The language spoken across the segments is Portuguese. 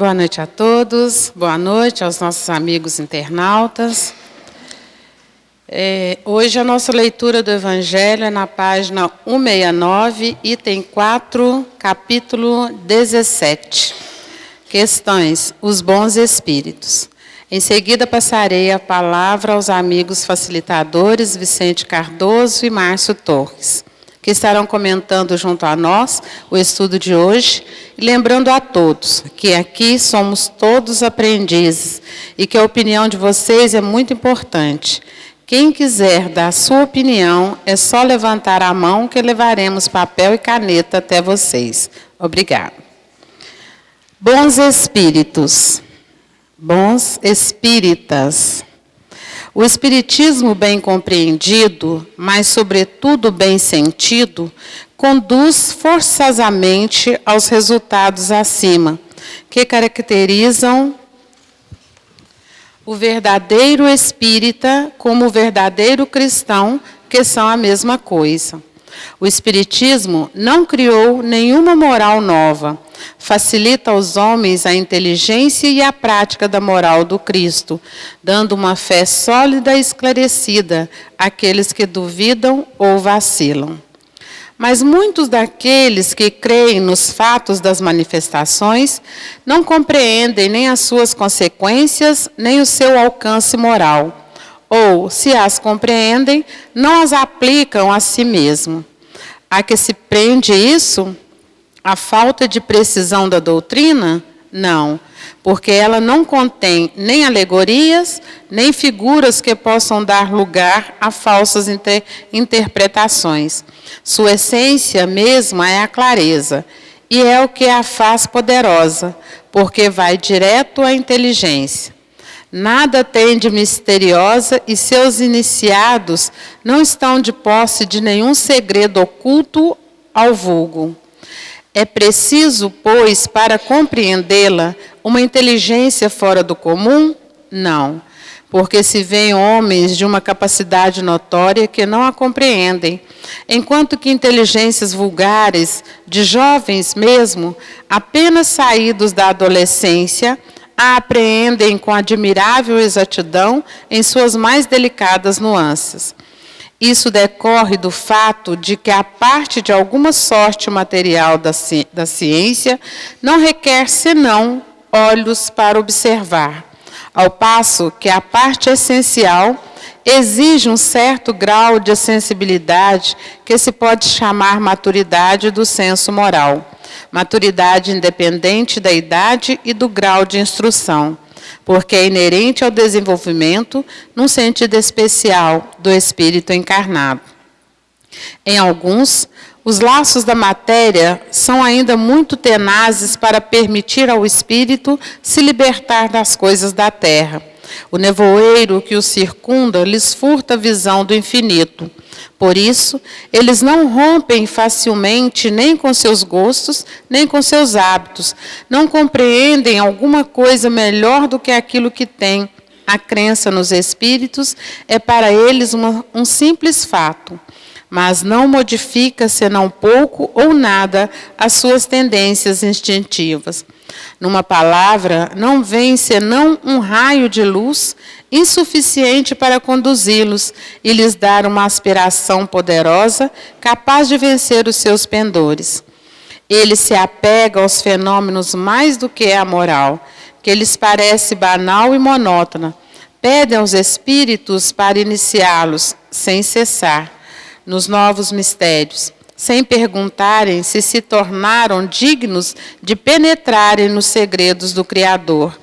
Boa noite a todos, boa noite aos nossos amigos internautas. Hoje a nossa leitura do Evangelho é na página 169, item 4, capítulo 17. Questões: os bons espíritos. Em seguida passarei a palavra aos amigos facilitadores Vicente Cardoso e Márcio Torres, que estarão comentando junto a nós o estudo de hoje, e lembrando a todos que aqui somos todos aprendizes e que a opinião de vocês é muito importante. Quem quiser dar a sua opinião, é só levantar a mão que levaremos papel e caneta até vocês. Obrigada. Bons espíritos, bons espíritas. O espiritismo bem compreendido, mas sobretudo bem sentido, conduz forçosamente aos resultados acima, que caracterizam o verdadeiro espírita como o verdadeiro cristão, que são a mesma coisa. O espiritismo não criou nenhuma moral nova, facilita aos homens a inteligência e a prática da moral do Cristo, dando uma fé sólida e esclarecida àqueles que duvidam ou vacilam. Mas muitos daqueles que creem nos fatos das manifestações não compreendem nem as suas consequências, nem o seu alcance moral. Ou, se as compreendem, não as aplicam a si mesmo. A que se prende isso? A falta de precisão da doutrina? Não, porque ela não contém nem alegorias, nem figuras que possam dar lugar a falsas interpretações. Sua essência mesma é a clareza, e é o que a faz poderosa, porque vai direto à inteligência. Nada tem de misteriosa e seus iniciados não estão de posse de nenhum segredo oculto ao vulgo. É preciso, pois, para compreendê-la, uma inteligência fora do comum? Não, porque se veem homens de uma capacidade notória que não a compreendem, enquanto que inteligências vulgares, de jovens mesmo, apenas saídos da adolescência, a apreendem com admirável exatidão em suas mais delicadas nuances. Isso decorre do fato de que a parte de alguma sorte material da ciência não requer senão olhos para observar, ao passo que a parte essencial exige um certo grau de sensibilidade que se pode chamar maturidade do senso moral. Maturidade independente da idade e do grau de instrução, porque é inerente ao desenvolvimento, num sentido especial, do espírito encarnado. Em alguns, os laços da matéria são ainda muito tenazes para permitir ao espírito se libertar das coisas da terra. O nevoeiro que os circunda lhes furta a visão do infinito. Por isso, eles não rompem facilmente nem com seus gostos, nem com seus hábitos. Não compreendem alguma coisa melhor do que aquilo que têm. A crença nos espíritos é para eles um simples fato, mas não modifica senão pouco ou nada as suas tendências instintivas. Numa palavra, não vem senão um raio de luz insuficiente para conduzi-los e lhes dar uma aspiração poderosa capaz de vencer os seus pendores. Eles se apegam aos fenômenos mais do que a moral, que lhes parece banal e monótona. Pedem aos espíritos para iniciá-los, sem cessar, nos novos mistérios, sem perguntarem se tornaram dignos de penetrarem nos segredos do Criador.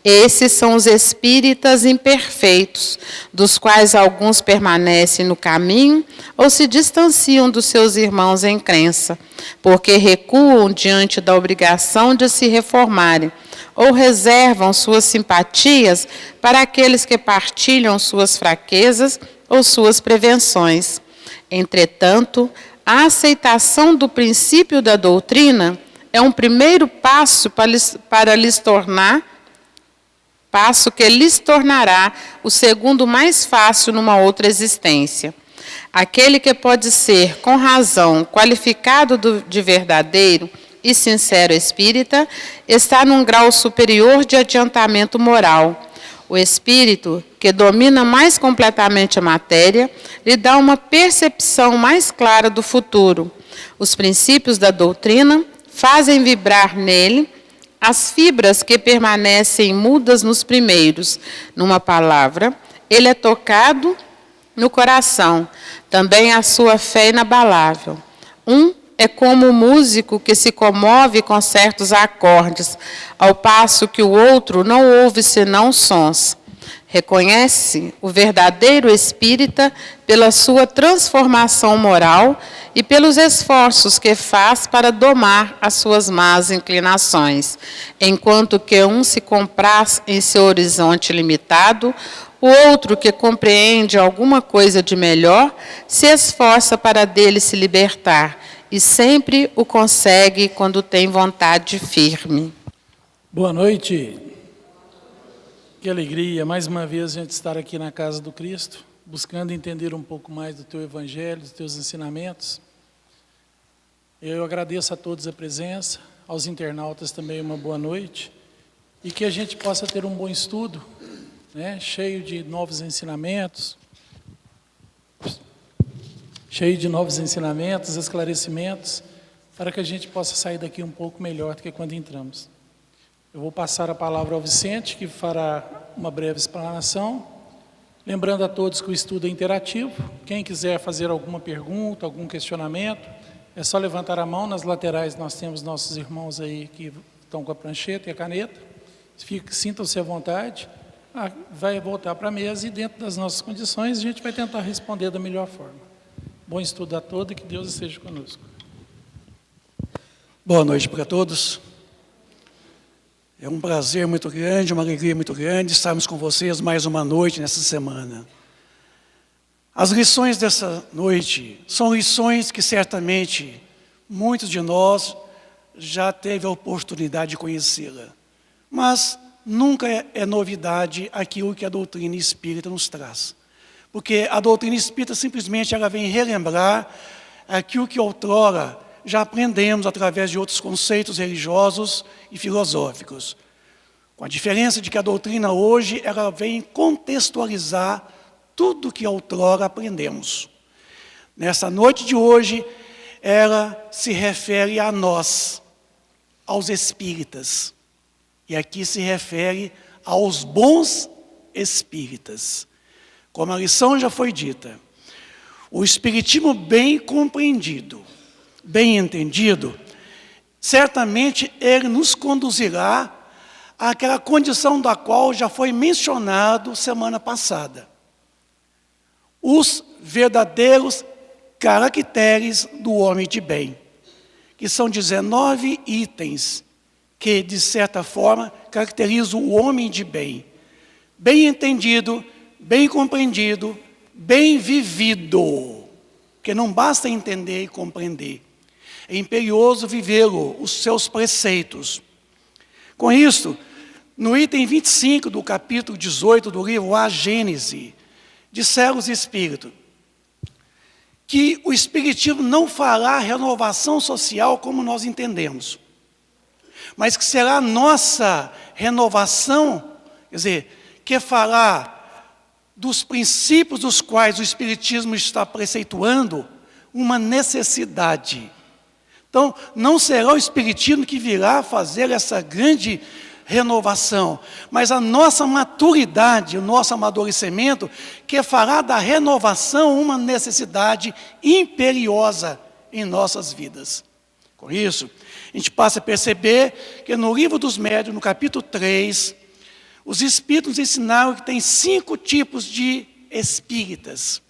Esses são os espíritas imperfeitos, dos quais alguns permanecem no caminho ou se distanciam dos seus irmãos em crença, porque recuam diante da obrigação de se reformarem, ou reservam suas simpatias para aqueles que partilham suas fraquezas ou suas prevenções. Entretanto, a aceitação do princípio da doutrina é um primeiro passo para lhes tornar, passo que lhes tornará o segundo mais fácil numa outra existência. Aquele que pode ser, com razão, qualificado de verdadeiro, e sincero espírita está num grau superior de adiantamento moral. O espírito, que domina mais completamente a matéria, lhe dá uma percepção mais clara do futuro. Os princípios da doutrina fazem vibrar nele as fibras que permanecem mudas nos primeiros. Numa palavra, ele é tocado no coração, também a sua fé inabalável. É como o músico que se comove com certos acordes, ao passo que o outro não ouve senão sons. Reconhece o verdadeiro espírita pela sua transformação moral e pelos esforços que faz para domar as suas más inclinações, enquanto que um se compraz em seu horizonte limitado, o outro, que compreende alguma coisa de melhor, se esforça para dele se libertar, e sempre o consegue quando tem vontade firme. Boa noite. Que alegria, mais uma vez, a gente estar aqui na casa do Cristo, buscando entender um pouco mais do teu Evangelho, dos teus ensinamentos. Eu agradeço a todos a presença, aos internautas também uma boa noite, e que a gente possa ter um bom estudo, né, cheio de novos ensinamentos, esclarecimentos, para que a gente possa sair daqui um pouco melhor do que quando entramos. Eu vou passar a palavra ao Vicente, que fará uma breve explanação, lembrando a todos que o estudo é interativo. Quem quiser fazer alguma pergunta, algum questionamento, é só levantar a mão. Nas laterais nós temos nossos irmãos aí que estão com a prancheta e a caneta. Sintam-se à vontade. Vai voltar para a mesa e, dentro das nossas condições, a gente vai tentar responder da melhor forma. Bom estudo a todos e que Deus esteja conosco. Boa noite para todos. É um prazer muito grande, uma alegria muito grande estarmos com vocês mais uma noite nessa semana. As lições dessa noite são lições que certamente muitos de nós já teve a oportunidade de conhecê-la. Mas nunca é novidade aquilo que a doutrina espírita nos traz. Porque a doutrina espírita simplesmente ela vem relembrar aquilo que outrora já aprendemos através de outros conceitos religiosos e filosóficos. Com a diferença de que a doutrina hoje, ela vem contextualizar tudo que outrora aprendemos. Nessa noite de hoje, ela se refere a nós, aos espíritas. E aqui se refere aos bons espíritas. Como a lição já foi dita, o espiritismo bem compreendido, bem entendido, certamente ele nos conduzirá àquela condição da qual já foi mencionado semana passada. Os verdadeiros caracteres do homem de bem, que são 19 itens que, de certa forma, caracterizam o homem de bem. Bem entendido, bem compreendido, bem vivido, porque não basta entender e compreender. É imperioso vivê-lo, os seus preceitos. Com isso, no item 25 do capítulo 18 do livro A Gênese, disseram os Espíritos que o Espiritismo não fará renovação social como nós entendemos, mas que será a nossa renovação, quer dizer, que fará dos princípios dos quais o Espiritismo está preceituando uma necessidade. Então, não será o Espiritismo que virá fazer essa grande renovação, mas a nossa maturidade, o nosso amadurecimento, que fará da renovação uma necessidade imperiosa em nossas vidas. Com isso, a gente passa a perceber que no Livro dos Médiuns, no capítulo 3, os Espíritos ensinaram que tem 5 tipos de espíritas.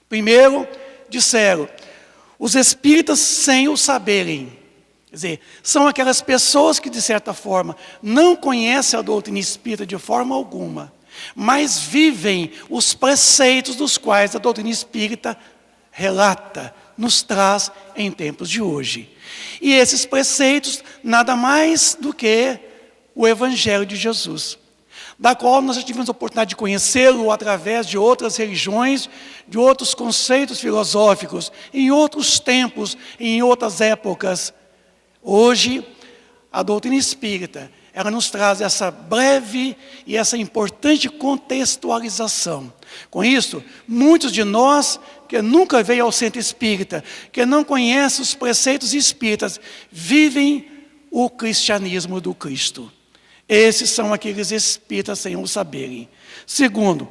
Primeiro, disseram, os espíritas sem o saberem. Quer dizer, são aquelas pessoas que, de certa forma, não conhecem a doutrina espírita de forma alguma, mas vivem os preceitos dos quais a doutrina espírita relata, nos traz em tempos de hoje. E esses preceitos, nada mais do que o Evangelho de Jesus, da qual nós já tivemos a oportunidade de conhecê-lo através de outras religiões, de outros conceitos filosóficos, em outros tempos, em outras épocas. Hoje, a doutrina espírita, ela nos traz essa breve e essa importante contextualização. Com isso, muitos de nós que nunca veio ao centro espírita, que não conhecem os preceitos espíritas, vivem o cristianismo do Cristo. Esses são aqueles espíritas sem o saberem. Segundo,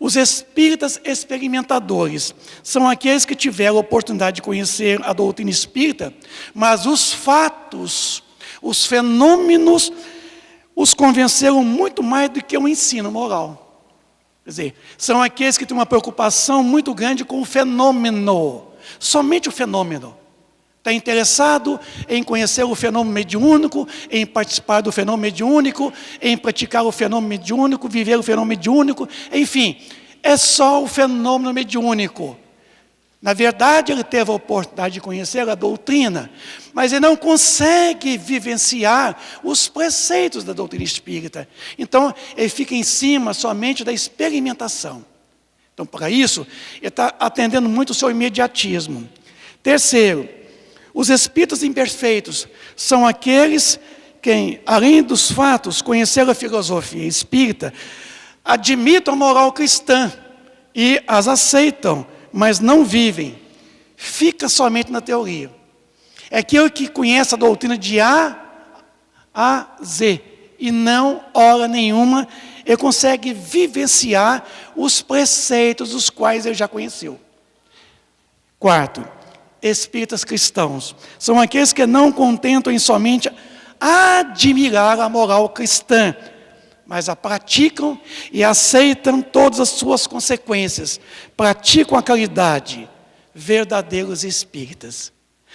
os espíritas experimentadores são aqueles que tiveram a oportunidade de conhecer a doutrina espírita, mas os fatos, os fenômenos, os convenceram muito mais do que o ensino moral. Quer dizer, são aqueles que têm uma preocupação muito grande com o fenômeno, somente o fenômeno. Está interessado em conhecer o fenômeno mediúnico, em participar do fenômeno mediúnico, em praticar o fenômeno mediúnico, viver o fenômeno mediúnico, enfim, é só o fenômeno mediúnico. Na verdade, ele teve a oportunidade de conhecer a doutrina, mas ele não consegue vivenciar os preceitos da doutrina espírita. Então, ele fica em cima somente da experimentação. Então, para isso, ele está atendendo muito o seu imediatismo. Terceiro, os espíritas imperfeitos são aqueles que, além dos fatos, conheceram a filosofia espírita, admitem a moral cristã e as aceitam, mas não vivem. Fica somente na teoria. É aquele que conhece a doutrina de A a Z e não hora nenhuma ele consegue vivenciar os preceitos dos quais ele já conheceu. Quarto, espíritas cristãos são aqueles que não contentam em somente admirar a moral cristã, mas a praticam e aceitam todas as suas consequências, praticam a caridade, verdadeiros espíritas.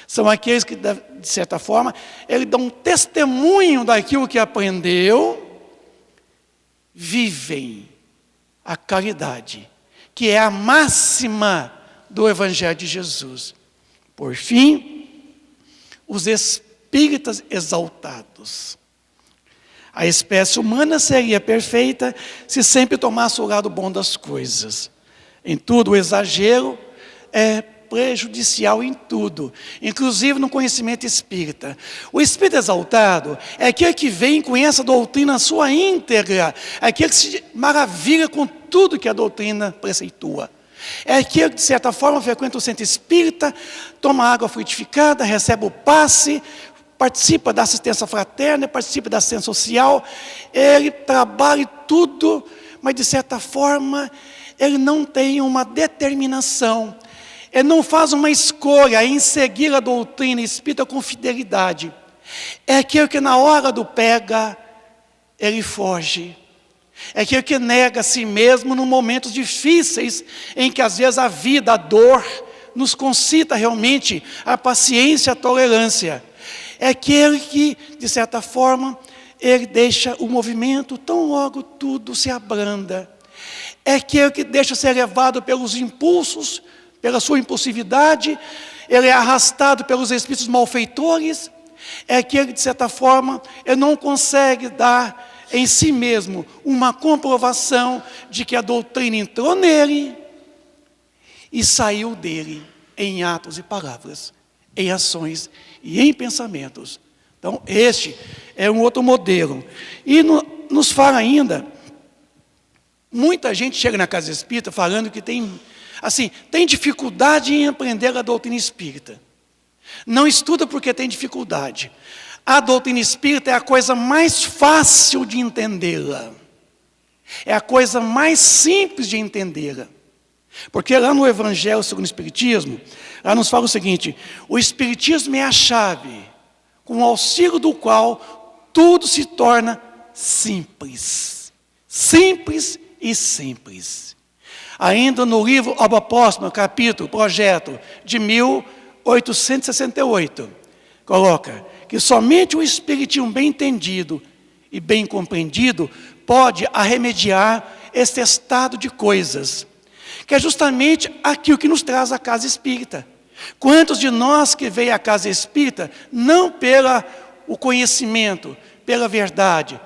São aqueles que, de certa forma, eles dão um testemunho daquilo que aprendeu, vivem a caridade, que é a máxima do Evangelho de Jesus. Por fim, os espíritas exaltados. A espécie humana seria perfeita se sempre tomasse o lado bom das coisas. Em tudo, o exagero é prejudicial em tudo, inclusive no conhecimento espírita. O espírito exaltado é aquele que vem e conhece a doutrina na sua íntegra, é aquele que se maravilha com tudo que a doutrina preceitua. É aquele que, de certa forma, frequenta o centro espírita, toma água frutificada, recebe o passe, participa da assistência fraterna, participa da assistência social, ele trabalha tudo, mas de certa forma, ele não tem uma determinação, ele não faz uma escolha em seguir a doutrina espírita com fidelidade. É aquele que na hora do pega, ele foge. É aquele que nega a si mesmo nos momentos difíceis, em que às vezes a vida, a dor, nos concita realmente a paciência, a tolerância. É aquele que, de certa forma, ele deixa o movimento, tão logo tudo se abranda. É aquele que deixa ser levado pelos impulsos, pela sua impulsividade, ele é arrastado pelos espíritos malfeitores. É aquele que, de certa forma, ele não consegue dar em si mesmo uma comprovação de que a doutrina entrou nele e saiu dele em atos e palavras, em ações e em pensamentos. Então, este é um outro modelo. E nos fala ainda, muita gente chega na casa espírita falando que tem dificuldade em aprender a doutrina espírita. Não estuda porque tem dificuldade. A doutrina espírita é a coisa mais fácil de entendê-la. É a coisa mais simples de entendê-la. Porque lá no Evangelho segundo o Espiritismo, lá nos fala o seguinte: o Espiritismo é a chave, com o auxílio do qual tudo se torna simples. Simples e simples. Ainda no livro Obra Póstuma, capítulo, projeto de 1868, coloca que somente o Espiritismo bem entendido e bem compreendido pode arremediar este estado de coisas, que é justamente aquilo que nos traz a casa espírita. Quantos de nós que veio à casa espírita, não pelo conhecimento, pela verdade,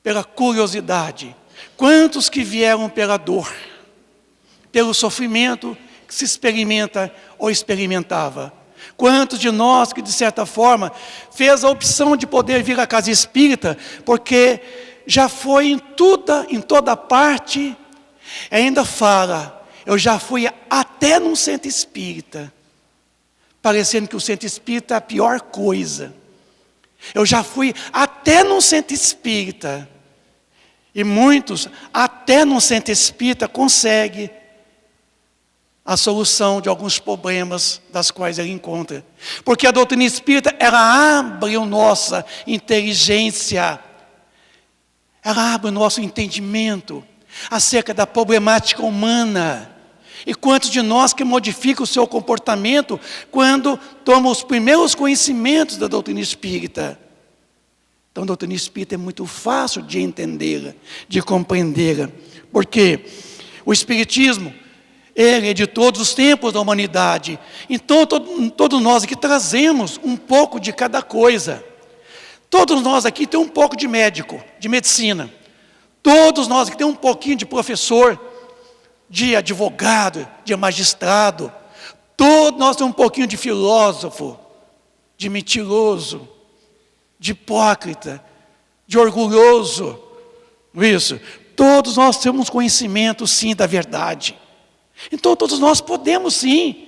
pela curiosidade, quantos que vieram pela dor, pelo sofrimento que se experimenta ou experimentava? Quantos de nós que, de certa forma, fez a opção de poder vir à casa espírita, porque já foi em toda parte, ainda fala, eu já fui até num centro espírita, parecendo que o centro espírita é a pior coisa. Eu já fui até num centro espírita, e muitos, até num centro espírita, conseguem a solução de alguns problemas das quais ele encontra. Porque a doutrina espírita, ela abre a nossa inteligência, ela abre o nosso entendimento acerca da problemática humana. E quantos de nós que modificam o seu comportamento quando tomam os primeiros conhecimentos da doutrina espírita? Então a doutrina espírita é muito fácil de entendê-la, de compreendê-la. Porque o espiritismo, ele é de todos os tempos da humanidade. Então, todos nós aqui trazemos um pouco de cada coisa. Todos nós aqui temos um pouco de médico, de medicina. Todos nós aqui temos um pouquinho de professor, de advogado, de magistrado. Todos nós temos um pouquinho de filósofo, de mentiroso, de hipócrita, de orgulhoso. Isso. Todos nós temos conhecimento, sim, da verdade. Então todos nós podemos sim,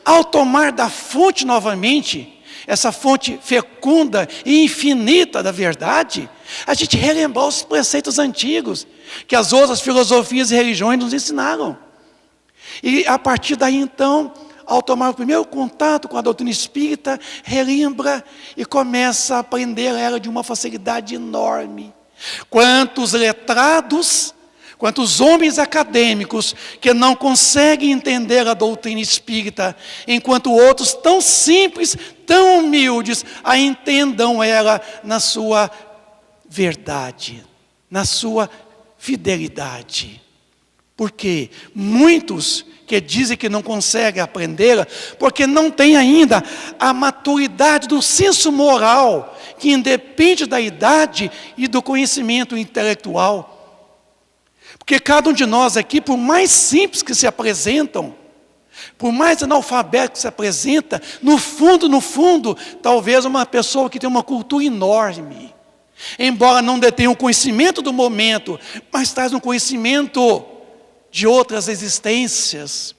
ao tomar da fonte novamente, essa fonte fecunda e infinita da verdade, a gente relembrar os preceitos antigos, que as outras filosofias e religiões nos ensinaram. E a partir daí então, ao tomar o primeiro contato com a doutrina espírita, relembra e começa a aprender ela de uma facilidade enorme. Quantos letrados, quantos homens acadêmicos que não conseguem entender a doutrina espírita, enquanto outros tão simples, tão humildes, a entendam ela na sua verdade, na sua fidelidade. Porque muitos que dizem que não conseguem aprendê-la, porque não têm ainda a maturidade do senso moral, que independe da idade e do conhecimento intelectual. Porque cada um de nós aqui, por mais simples que se apresentam, por mais analfabeto que se apresenta, no fundo, talvez uma pessoa que tem uma cultura enorme, embora não detenha o conhecimento do momento, mas traz um conhecimento de outras existências,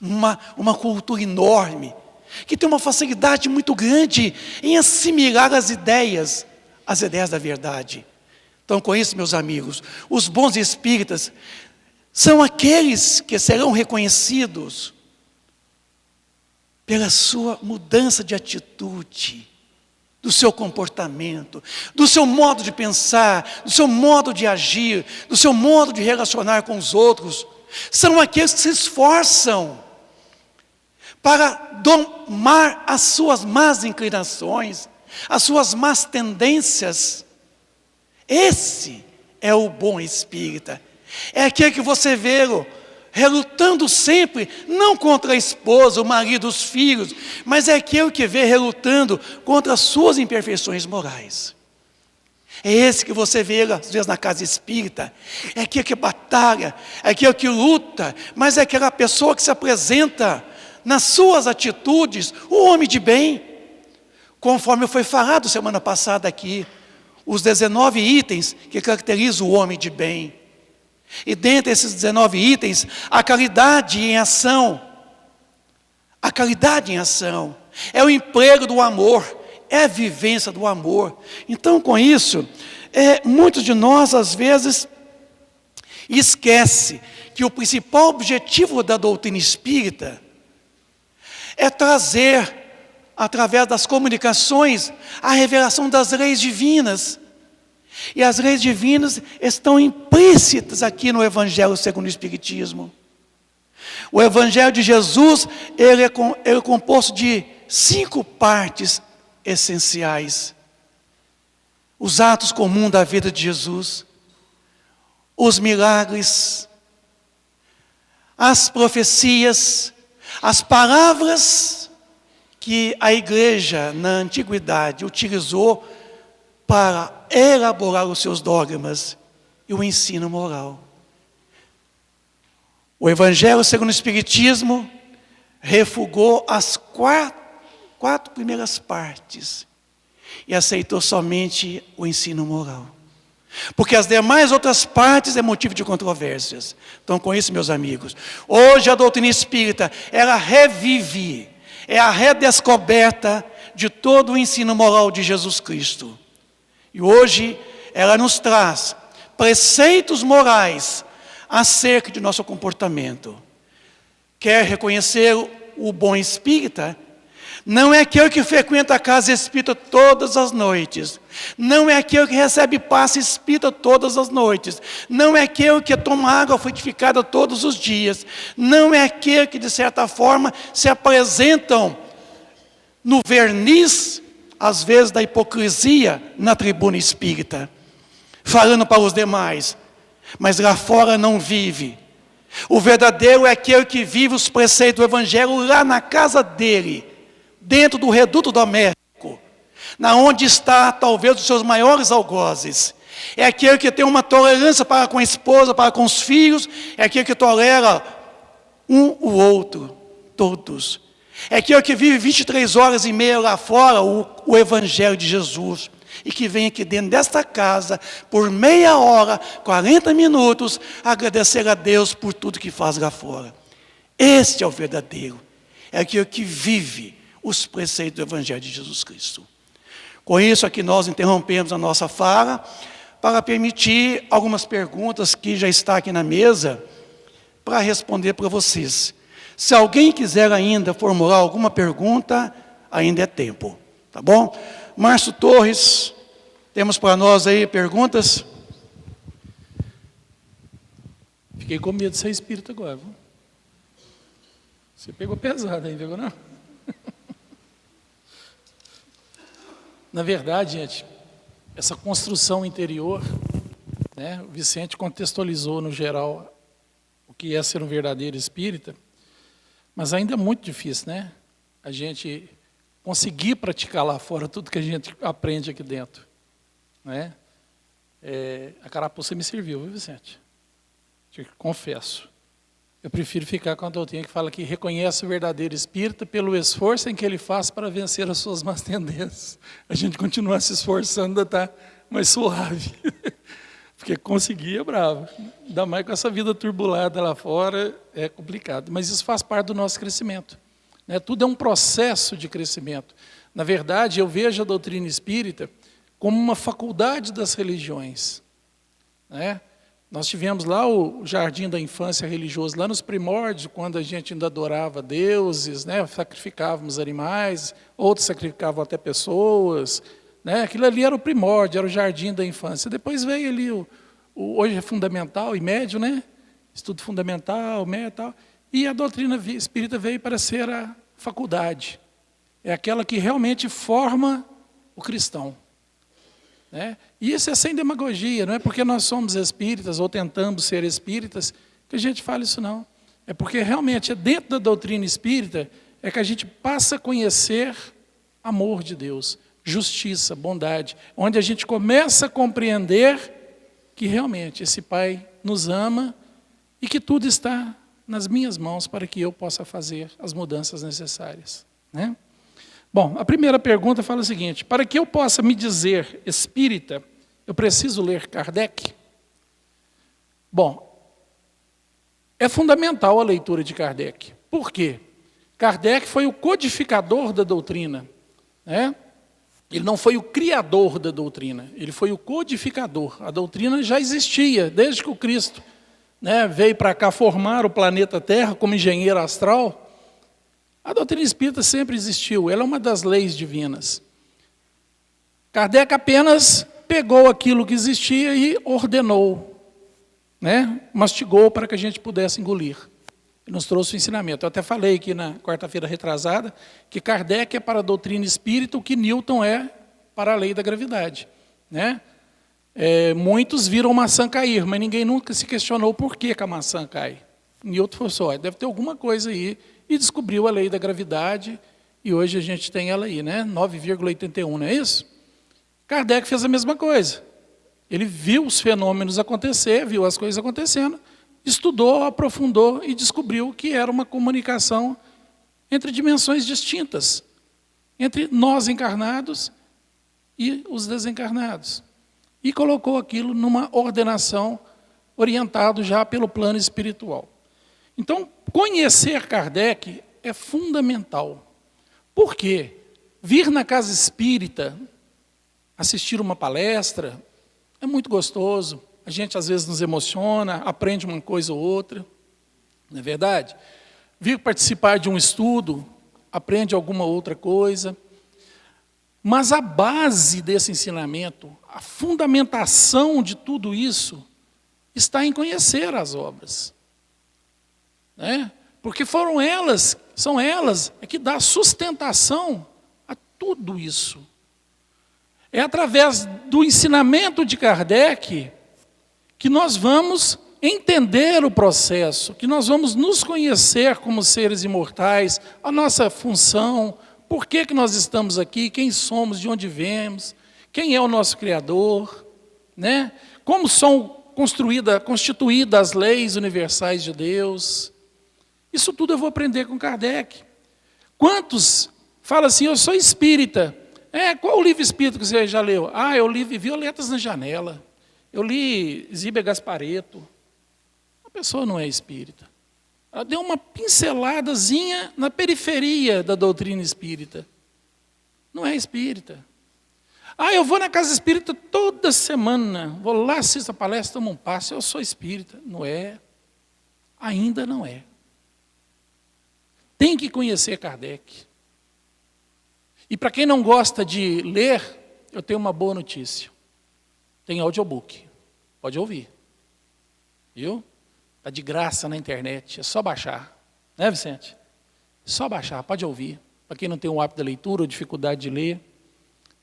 uma cultura enorme, que tem uma facilidade muito grande em assimilar as ideias da verdade. Então, com isso, meus amigos, os bons espíritas são aqueles que serão reconhecidos pela sua mudança de atitude, do seu comportamento, do seu modo de pensar, do seu modo de agir, do seu modo de relacionar com os outros. São aqueles que se esforçam para domar as suas más inclinações, as suas más tendências. Esse é o bom espírita. É aquele que você vê relutando sempre, não contra a esposa, o marido, os filhos, mas é aquele que vê relutando contra as suas imperfeições morais. É esse que você vê, às vezes, na casa espírita. É aquele que batalha, é aquele que luta, mas é aquela pessoa que se apresenta nas suas atitudes, o homem de bem. Conforme foi falado semana passada aqui, os 19 itens que caracterizam o homem de bem. E dentre esses 19 itens, a caridade em ação. A caridade em ação é o emprego do amor, é a vivência do amor. Então, com isso, muitos de nós, às vezes, esquecem que o principal objetivo da doutrina espírita é trazer, através das comunicações, a revelação das leis divinas. E as leis divinas estão implícitas aqui no Evangelho segundo o Espiritismo. O Evangelho de Jesus, ele é composto de 5 partes essenciais. Os atos comuns da vida de Jesus, os milagres, as profecias, as palavras que a igreja na antiguidade utilizou para elaborar os seus dogmas e o ensino moral. O Evangelho segundo o Espiritismo refugou as quatro primeiras partes e aceitou somente o ensino moral. Porque as demais outras partes é motivo de controvérsias. Então, com isso, meus amigos, hoje a doutrina espírita, ela revive, é a redescoberta de todo o ensino moral de Jesus Cristo. E hoje ela nos traz preceitos morais acerca de nosso comportamento. Quer reconhecer o bom espírita? Não é aquele que frequenta a casa espírita todas as noites. Não é aquele que recebe passe espírita todas as noites. Não é aquele que toma água frutificada todos os dias. Não é aquele que, de certa forma, se apresentam no verniz, às vezes, da hipocrisia na tribuna espírita, falando para os demais, mas lá fora não vive. O verdadeiro é aquele que vive os preceitos do Evangelho lá na casa dele, dentro do reduto doméstico, na onde está talvez os seus maiores algozes. É aquele que tem uma tolerância para com a esposa, para com os filhos, é aquele que tolera o outro, todos. É aquele que vive 23 horas e meia lá fora o Evangelho de Jesus, e que vem aqui dentro desta casa, por meia hora, 40 minutos, agradecer a Deus por tudo que faz lá fora. Este é o verdadeiro, é aquele que vive os preceitos do Evangelho de Jesus Cristo. Com isso aqui nós interrompemos a nossa fala, para permitir algumas perguntas que já está aqui na mesa, para responder para vocês. Se alguém quiser ainda formular alguma pergunta, ainda é tempo, tá bom? Márcio Torres, temos para nós aí perguntas? Fiquei com medo de ser espírita agora, viu? Você pegou pesado aí, pegou não? Na verdade, gente, essa construção interior, né, o Vicente contextualizou no geral o que é ser um verdadeiro espírita, mas ainda é muito difícil, né? A gente conseguir praticar lá fora tudo que a gente aprende aqui dentro, né? A carapuça me serviu, viu, Vicente? Te confesso. Eu prefiro ficar com a doutrina que fala que reconhece o verdadeiro espírita pelo esforço em que ele faz para vencer as suas más tendências. A gente continua se esforçando, ainda está mais suave. Porque conseguir é bravo. Ainda mais com essa vida turbulada lá fora, é complicado. Mas isso faz parte do nosso crescimento, né? Tudo é um processo de crescimento. Na verdade, eu vejo a doutrina espírita como uma faculdade das religiões, né? Nós tivemos lá o jardim da infância religioso, lá nos primórdios, quando a gente ainda adorava deuses, né? Sacrificávamos animais, outros sacrificavam até pessoas, né? Aquilo ali era o primórdio, era o jardim da infância. Depois veio ali, hoje é fundamental e médio, né? Estudo fundamental, médio e tal. E a doutrina espírita veio para ser a faculdade. É aquela que realmente forma o cristão, né? E isso é sem demagogia, não é porque nós somos espíritas ou tentamos ser espíritas que a gente fala isso não. É porque realmente é dentro da doutrina espírita é que a gente passa a conhecer amor de Deus, justiça, bondade, onde a gente começa a compreender que realmente esse Pai nos ama e que tudo está nas minhas mãos para que eu possa fazer as mudanças necessárias, né? Bom, a primeira pergunta fala o seguinte: para que eu possa me dizer espírita, eu preciso ler Kardec? Bom, é fundamental a leitura de Kardec. Por quê? Kardec foi o codificador da doutrina, né? Ele não foi o criador da doutrina, ele foi o codificador. A doutrina já existia desde que o Cristo, né, veio para cá formar o planeta Terra como engenheiro astral. A doutrina espírita sempre existiu, ela é uma das leis divinas. Kardec apenas pegou aquilo que existia e ordenou, né? Mastigou para que a gente pudesse engolir. E nos trouxe o ensinamento. Eu até falei aqui na quarta-feira retrasada que Kardec é para a doutrina espírita o que Newton é para a lei da gravidade, né? Muitos viram maçã cair, mas ninguém nunca se questionou por que a maçã cai. Newton falou só, deve ter alguma coisa aí, e descobriu a lei da gravidade, e hoje a gente tem ela aí, né? 9,81, não é isso? Kardec fez a mesma coisa. Ele viu os fenômenos acontecer, viu as coisas acontecendo, estudou, aprofundou e descobriu que era uma comunicação entre dimensões distintas, entre nós encarnados e os desencarnados. E colocou aquilo numa ordenação orientado já pelo plano espiritual. Então, conhecer Kardec é fundamental. Por quê? Vir na casa espírita, assistir uma palestra, é muito gostoso. A gente às vezes nos emociona, aprende uma coisa ou outra. Não é verdade? Vir participar de um estudo, aprende alguma outra coisa. Mas a base desse ensinamento, a fundamentação de tudo isso, está em conhecer as obras. Né? Porque são elas que dão sustentação a tudo isso. É através do ensinamento de Kardec que nós vamos entender o processo, que nós vamos nos conhecer como seres imortais, a nossa função, por que nós estamos aqui, quem somos, de onde viemos, quem é o nosso Criador, né? Como são constituídas as leis universais de Deus. Isso tudo eu vou aprender com Kardec. Quantos falam assim, eu sou espírita? Qual o livro espírita que você já leu? Eu li Violetas na Janela. Eu li Zíbia Gasparetto. A pessoa não é espírita. Ela deu uma pinceladazinha na periferia da doutrina espírita. Não é espírita. Eu vou na casa espírita toda semana. Vou lá, assisto a palestra, tomo um passe. Eu sou espírita. Não é. Ainda não é. Tem que conhecer Kardec. E para quem não gosta de ler, eu tenho uma boa notícia. Tem audiobook. Pode ouvir. Viu? Está de graça na internet. É só baixar. Né, Vicente? É só baixar, pode ouvir. Para quem não tem o hábito da leitura ou dificuldade de ler.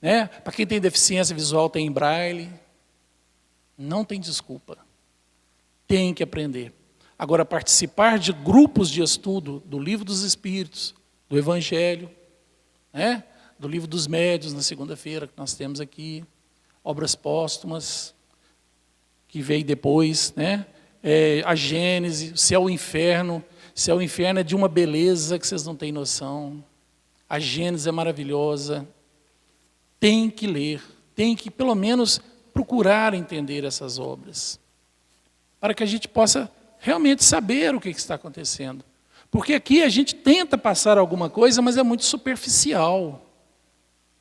Né? Para quem tem deficiência visual, tem em braille. Não tem desculpa. Tem que aprender. Agora, participar de grupos de estudo do Livro dos Espíritos, do Evangelho, né? Do Livro dos Médiuns, na segunda-feira, que nós temos aqui, obras póstumas, que veio depois, né? A Gênese, o Céu e o Inferno. Céu e Inferno é de uma beleza que vocês não têm noção. A Gênese é maravilhosa. Tem que ler, tem que, pelo menos, procurar entender essas obras, para que a gente possa realmente saber o que está acontecendo. Porque aqui a gente tenta passar alguma coisa, mas é muito superficial.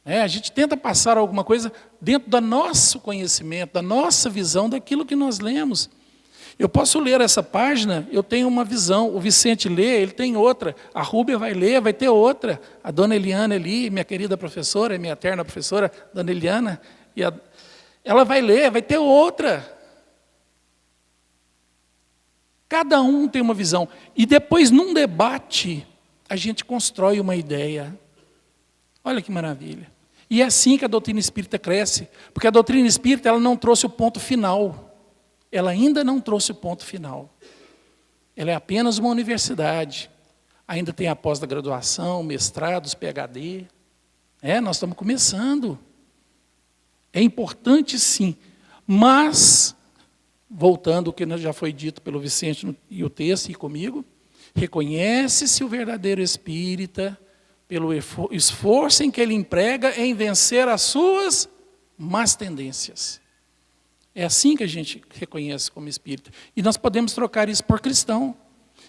A gente tenta passar alguma coisa dentro do nosso conhecimento, da nossa visão, daquilo que nós lemos. Eu posso ler essa página, eu tenho uma visão, o Vicente lê, ele tem outra, a Rúbia vai ler, vai ter outra, a dona Eliana ali, minha querida professora, minha eterna professora, dona Eliana, ela vai ler, vai ter outra. Cada um tem uma visão. E depois, num debate, a gente constrói uma ideia. Olha que maravilha. E é assim que a doutrina espírita cresce. Porque a doutrina espírita ela não trouxe o ponto final. Ela ainda não trouxe o ponto final. Ela é apenas uma universidade. Ainda tem a pós-graduação, mestrados, PhD. Nós estamos começando. É importante sim. Mas, voltando ao que já foi dito pelo Vicente e o texto e comigo, reconhece-se o verdadeiro espírita pelo esforço em que ele emprega em vencer as suas más tendências. É assim que a gente reconhece como espírita. E nós podemos trocar isso por cristão.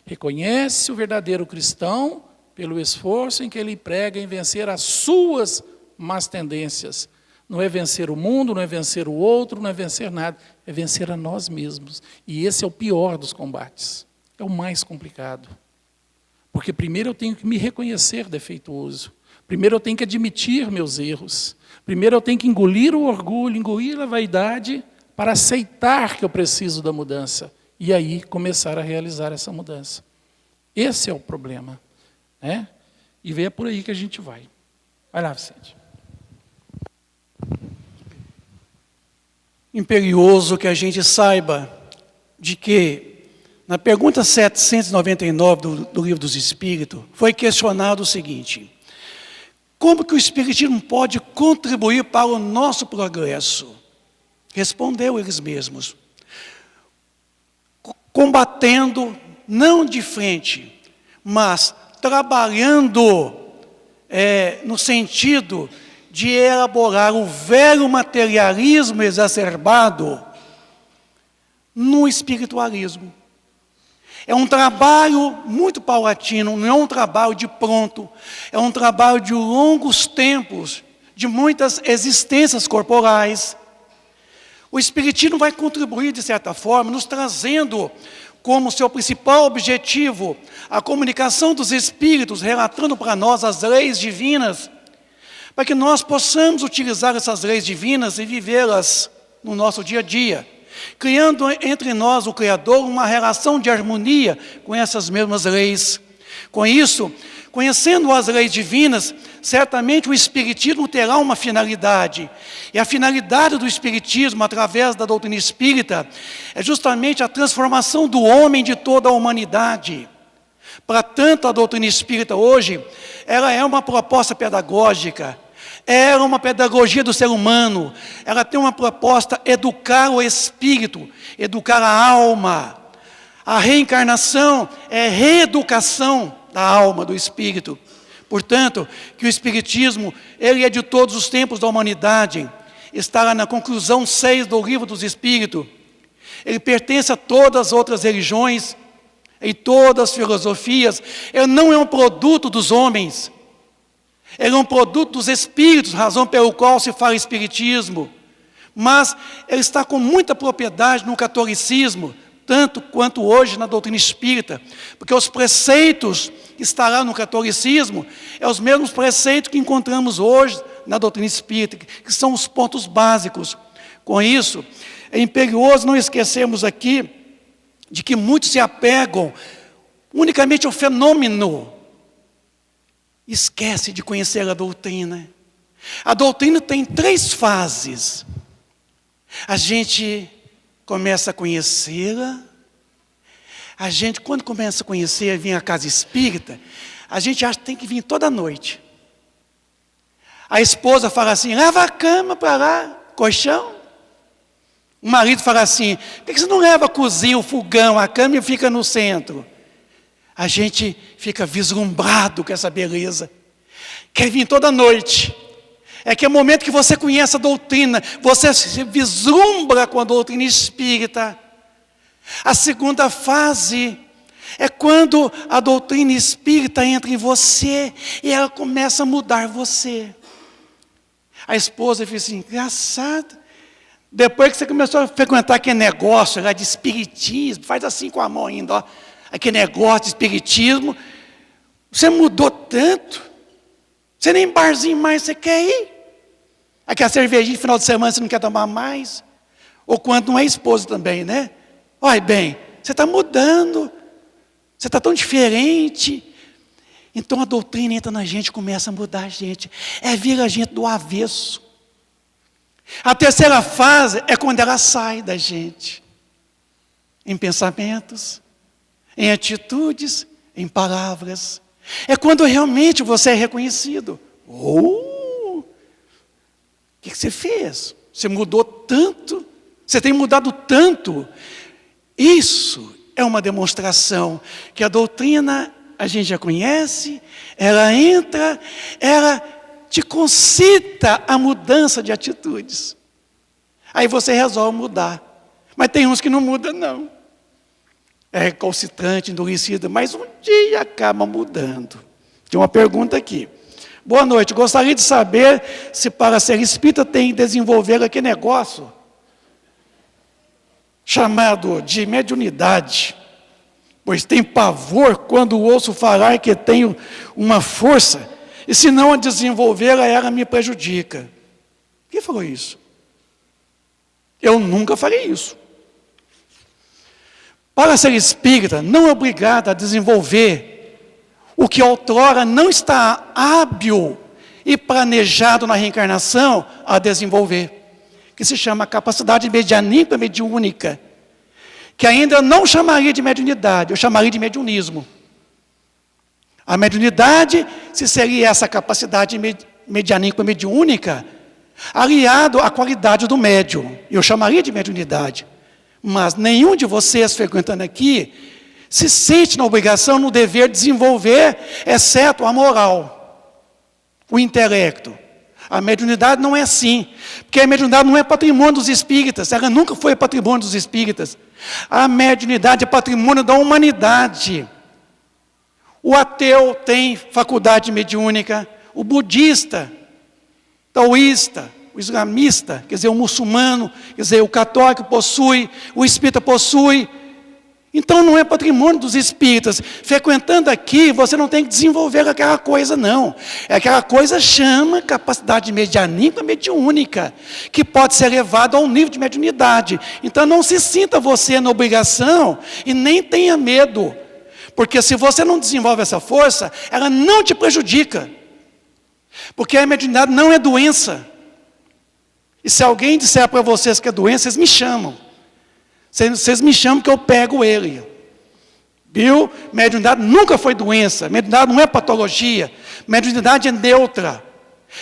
Reconhece o verdadeiro cristão pelo esforço em que ele emprega em vencer as suas más tendências. Não é vencer o mundo, não é vencer o outro, não é vencer nada. É vencer a nós mesmos. E esse é o pior dos combates. É o mais complicado. Porque primeiro eu tenho que me reconhecer defeituoso. Primeiro eu tenho que admitir meus erros. Primeiro eu tenho que engolir o orgulho, engolir a vaidade, para aceitar que eu preciso da mudança. E aí começar a realizar essa mudança. Esse é o problema. E é por aí que a gente vai. Vai lá, Vicente. Imperioso que a gente saiba de que, na pergunta 799 do Livro dos Espíritos, foi questionado o seguinte: como que o Espiritismo pode contribuir para o nosso progresso? Respondeu eles mesmos: combatendo, não de frente, mas trabalhando no sentido de elaborar o velho materialismo exacerbado no espiritualismo. É um trabalho muito paulatino, não é um trabalho de pronto, é um trabalho de longos tempos, de muitas existências corporais. O Espiritismo vai contribuir, de certa forma, nos trazendo como seu principal objetivo a comunicação dos Espíritos, relatando para nós as leis divinas, para que nós possamos utilizar essas leis divinas e vivê-las no nosso dia a dia, criando entre nós, o Criador, uma relação de harmonia com essas mesmas leis. Com isso, conhecendo as leis divinas, certamente o Espiritismo terá uma finalidade. E a finalidade do Espiritismo, através da doutrina espírita, é justamente a transformação do homem de toda a humanidade. Para tanto, a doutrina espírita hoje, ela é uma proposta pedagógica, ela é uma pedagogia do ser humano, ela tem uma proposta educar o espírito, educar a alma. A reencarnação é reeducação da alma, do espírito. Portanto, que o Espiritismo, ele é de todos os tempos da humanidade, está lá na conclusão 6 do Livro dos Espíritos. Ele pertence a todas as outras religiões, em todas as filosofias. Ele não é um produto dos homens, ele é um produto dos Espíritos, razão pelo qual se fala Espiritismo. Mas ele está com muita propriedade no catolicismo, tanto quanto hoje na doutrina espírita, porque os preceitos que estão lá no catolicismo é os mesmos preceitos que encontramos hoje na doutrina espírita, que são os pontos básicos. Com isso, é imperioso não esquecermos aqui de que muitos se apegam unicamente ao fenômeno, esquece de conhecer a doutrina. A doutrina tem 3 fases. A gente começa a conhecê-la. A gente, quando começa a conhecer, vem à casa espírita, a gente acha que tem que vir toda noite. A esposa fala assim, leva a cama para lá, colchão. O marido fala assim, por que você não leva a cozinha, o fogão, a cama e fica no centro? A gente fica vislumbrado com essa beleza. Quer vir toda noite. É que é o momento que você conhece a doutrina, você se vislumbra com a doutrina espírita. A segunda fase é quando a doutrina espírita entra em você e ela começa a mudar você. A esposa fica assim, engraçado. Depois que você começou a frequentar aquele negócio lá de espiritismo, faz assim com a mão ainda, ó, aquele negócio de espiritismo, você mudou tanto, você nem barzinho mais você quer ir. Aquela cervejinha no final de semana você não quer tomar mais. Ou quando não é esposa também, né? Olha bem, você está mudando, você está tão diferente. Então a doutrina entra na gente, começa a mudar a gente. É vir a gente do avesso. A terceira fase é quando ela sai da gente. Em pensamentos, em atitudes, em palavras. É quando realmente você é reconhecido. O que você fez? Você mudou tanto, você tem mudado tanto. Isso é uma demonstração que a doutrina a gente já conhece, ela entra, ela te concita a mudança de atitudes. Aí você resolve mudar. Mas tem uns que não mudam, não. É recalcitrante, endurecido, mas um dia acaba mudando. Tem uma pergunta aqui. Boa noite, gostaria de saber se para ser espírita tem que desenvolver aquele negócio chamado de mediunidade, pois tem pavor quando ouço falar que tenho uma força, e se não a desenvolvê-la, ela me prejudica. Quem falou isso? Eu nunca farei isso. Para ser espírita, não é obrigado a desenvolver o que outrora não está hábil e planejado na reencarnação a desenvolver, que se chama capacidade medianímica mediúnica, que ainda eu não chamaria de mediunidade, eu chamaria de mediunismo. A mediunidade, se seria essa capacidade medianímica mediúnica, aliado à qualidade do médium, eu chamaria de mediunidade. Mas nenhum de vocês frequentando aqui se sente na obrigação, no dever de desenvolver, exceto a moral, o intelecto. A mediunidade não é assim, porque a mediunidade não é patrimônio dos espíritas, ela nunca foi patrimônio dos espíritas. A mediunidade é patrimônio da humanidade. O ateu tem faculdade mediúnica, o budista, taoísta, o islamista, quer dizer, o muçulmano, quer dizer, o católico possui, o espírita possui. Então não é patrimônio dos espíritas. Frequentando aqui, você não tem que desenvolver aquela coisa, não. Aquela coisa chama capacidade medianímica, mediúnica, que pode ser elevada ao nível de mediunidade. Então não se sinta você na obrigação e nem tenha medo. Porque se você não desenvolve essa força, ela não te prejudica. Porque a mediunidade não é doença. E se alguém disser para vocês que é doença, vocês me chamam. Vocês me chamam que eu pego ele. Viu? Mediunidade nunca foi doença. Mediunidade não é patologia. Mediunidade é neutra.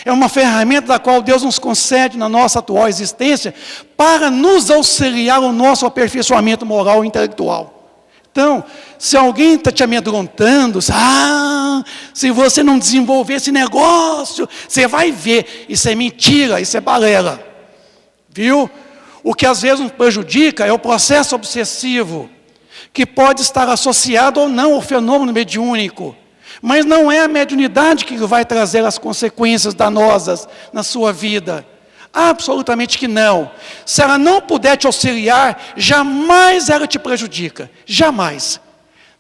É uma ferramenta da qual Deus nos concede na nossa atual existência para nos auxiliar no nosso aperfeiçoamento moral e intelectual. Então, se alguém está te amedrontando, se você não desenvolver esse negócio, você vai ver. Isso é mentira, isso é balela. Viu? O que às vezes nos prejudica é o processo obsessivo, que pode estar associado ou não ao fenômeno mediúnico. Mas não é a mediunidade que vai trazer as consequências danosas na sua vida. Absolutamente que não. Se ela não puder te auxiliar, jamais ela te prejudica. Jamais.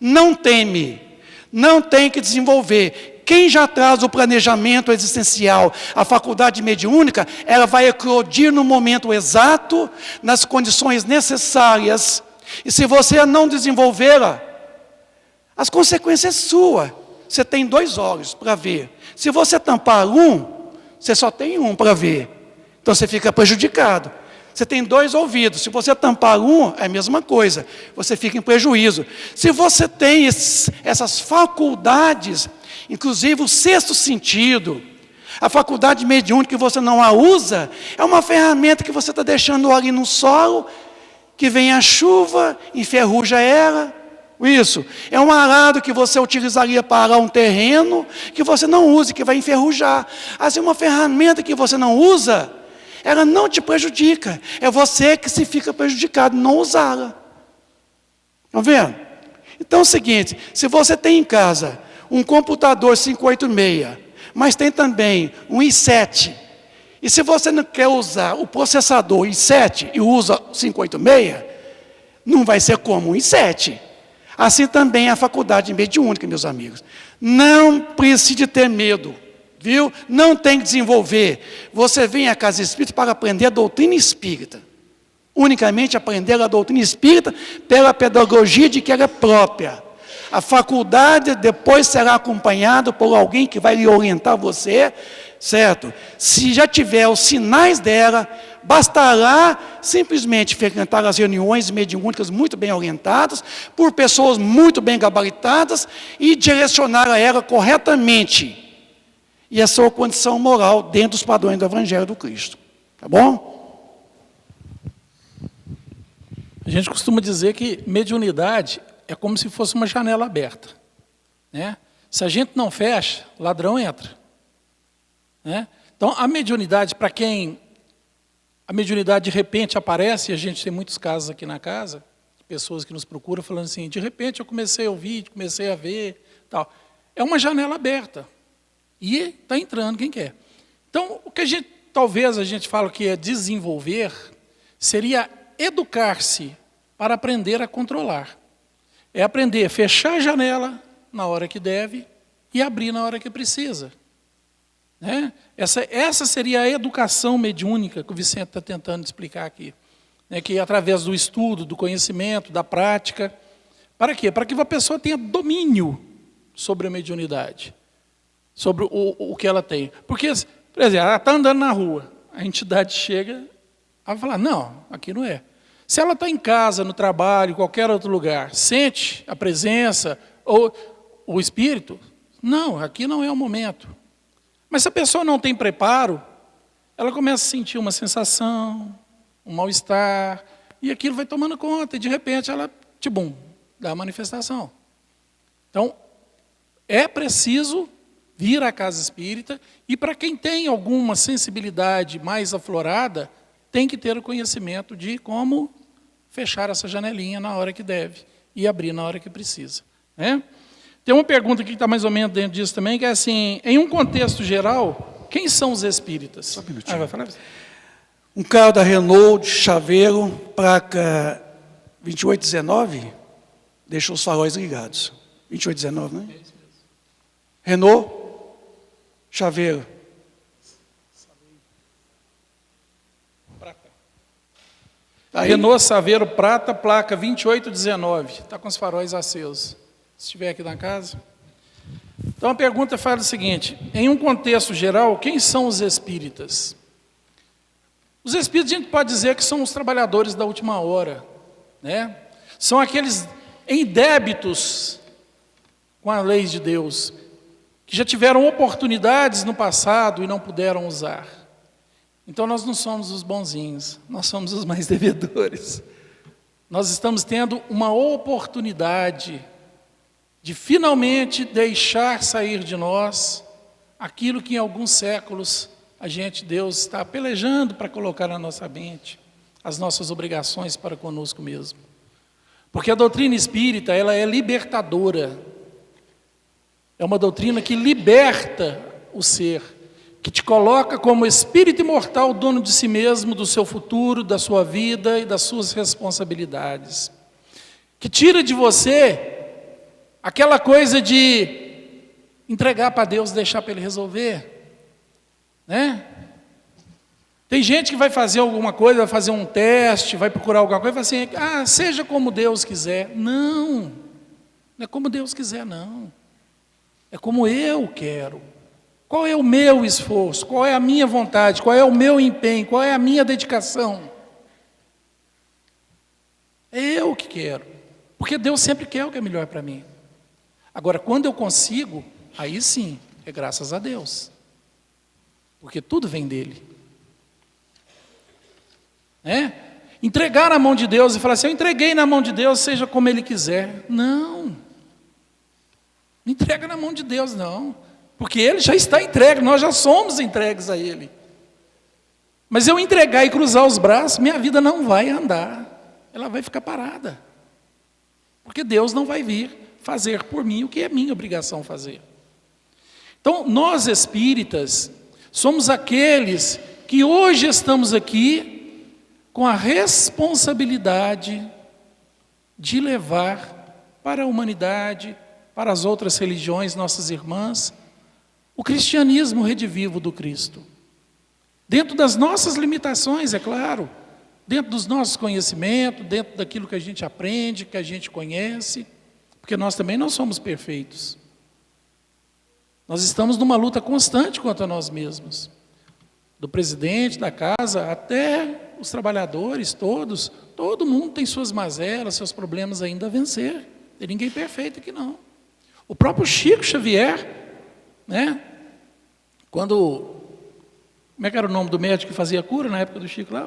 Não teme. Não tem que desenvolver. Quem já traz o planejamento existencial, a faculdade mediúnica, ela vai eclodir no momento exato, nas condições necessárias. E se você não desenvolvê-la, as consequências são suas. Você tem 2 olhos para ver. Se você tampar um, você só tem um para ver. Então você fica prejudicado. Você tem 2 ouvidos. Se você tampar um, é a mesma coisa. Você fica em prejuízo. Se você tem essas faculdades, inclusive o 6º sentido, a faculdade mediúnica que você não a usa, é uma ferramenta que você está deixando ali no solo, que vem a chuva, enferruja ela. Isso, é um arado que você utilizaria para arar um terreno, que você não usa, que vai enferrujar. Assim, uma ferramenta que você não usa, ela não te prejudica. É você que se fica prejudicado, não usá-la. Estão vendo? Então é o seguinte, se você tem em casa um computador 586, mas tem também um i7, e se você não quer usar o processador i7 e usa 586, não vai ser como um i7. Assim também é a faculdade mediúnica, meus amigos. Não precise ter medo, viu? Não tem que desenvolver. Você vem à casa espírita para aprender a doutrina espírita. Unicamente aprender a doutrina espírita pela pedagogia de que ela é própria. A faculdade depois será acompanhada por alguém que vai lhe orientar você, certo? Se já tiver os sinais dela, bastará simplesmente frequentar as reuniões mediúnicas muito bem orientadas, por pessoas muito bem gabaritadas, e direcionar a ela corretamente. E a sua condição moral dentro dos padrões do Evangelho do Cristo. Tá bom? A gente costuma dizer que mediunidade é como se fosse uma janela aberta, né? Se a gente não fecha, ladrão entra, né? Então, a mediunidade, para quem a mediunidade de repente aparece, e a gente tem muitos casos aqui na casa, de pessoas que nos procuram falando assim, de repente eu comecei a ouvir, comecei a ver, tal. É uma janela aberta, e está entrando quem quer. Então, o que talvez a gente fala que é desenvolver, seria educar-se para aprender a controlar. É aprender a fechar a janela na hora que deve e abrir na hora que precisa. Né? Essa seria a educação mediúnica que o Vicente está tentando explicar aqui. Né? Que através do estudo, do conhecimento, da prática. Para quê? Para que a pessoa tenha domínio sobre a mediunidade. Sobre o que ela tem. Porque, por exemplo, ela está andando na rua, a entidade chega a falar, não, aqui não é. Se ela está em casa, no trabalho, em qualquer outro lugar, sente a presença ou o espírito, não, aqui não é o momento. Mas se a pessoa não tem preparo, ela começa a sentir uma sensação, um mal-estar, e aquilo vai tomando conta, e de repente ela, da manifestação. Então, é preciso vir à casa espírita, e para quem tem alguma sensibilidade mais aflorada, tem que ter o conhecimento de como fechar essa janelinha na hora que deve e abrir na hora que precisa, né? Tem uma pergunta aqui que está mais ou menos dentro disso também, que é assim, em um contexto geral, quem são os espíritas? Só um minutinho. Vai falar? Um carro da Renault de chaveiro, placa 2819, deixou os faróis ligados. 2819, né? Renault, chaveiro. Prata. Aí, Renault Saveiro Prata, placa 2819. Está com os faróis acesos. Se estiver aqui na casa. Então a pergunta fala o seguinte: em um contexto geral, quem são os espíritas? Os espíritas a gente pode dizer que são os trabalhadores da última hora, né? São aqueles em débitos com a lei de Deus, que já tiveram oportunidades no passado e não puderam usar. Então nós não somos os bonzinhos, nós somos os mais devedores. Nós estamos tendo uma oportunidade de finalmente deixar sair de nós aquilo que em alguns séculos Deus está pelejando para colocar na nossa mente, as nossas obrigações para conosco mesmo. Porque a doutrina espírita, ela é libertadora. É uma doutrina que liberta o ser, que te coloca como espírito imortal, dono de si mesmo, do seu futuro, da sua vida e das suas responsabilidades. Que tira de você aquela coisa de entregar para Deus, deixar para Ele resolver, né? Tem gente que vai fazer alguma coisa, vai fazer um teste, vai procurar alguma coisa e fala assim, seja como Deus quiser. Não, não é como Deus quiser, não. É como eu quero. Qual é o meu esforço? Qual é a minha vontade? Qual é o meu empenho? Qual é a minha dedicação? É eu que quero. Porque Deus sempre quer o que é melhor para mim. Agora, quando eu consigo, aí sim, é graças a Deus. Porque tudo vem dele. Né? Entregar na mão de Deus e falar assim, eu entreguei na mão de Deus, seja como Ele quiser. Não. Não entrega na mão de Deus, não. Porque Ele já está entregue, nós já somos entregues a Ele. Mas eu entregar e cruzar os braços, minha vida não vai andar. Ela vai ficar parada. Porque Deus não vai vir fazer por mim o que é minha obrigação fazer. Então, nós espíritas, somos aqueles que hoje estamos aqui com a responsabilidade de levar para a humanidade, para as outras religiões, nossas irmãs, o cristianismo redivivo do Cristo. Dentro das nossas limitações, é claro, dentro dos nossos conhecimentos, dentro daquilo que a gente aprende, que a gente conhece, porque nós também não somos perfeitos. Nós estamos numa luta constante contra nós mesmos. Do presidente da casa até os trabalhadores, todo mundo tem suas mazelas, seus problemas ainda a vencer. Não tem ninguém perfeito aqui não. O próprio Chico Xavier, né? Quando, como é que era o nome do médico que fazia cura na época do Chico lá?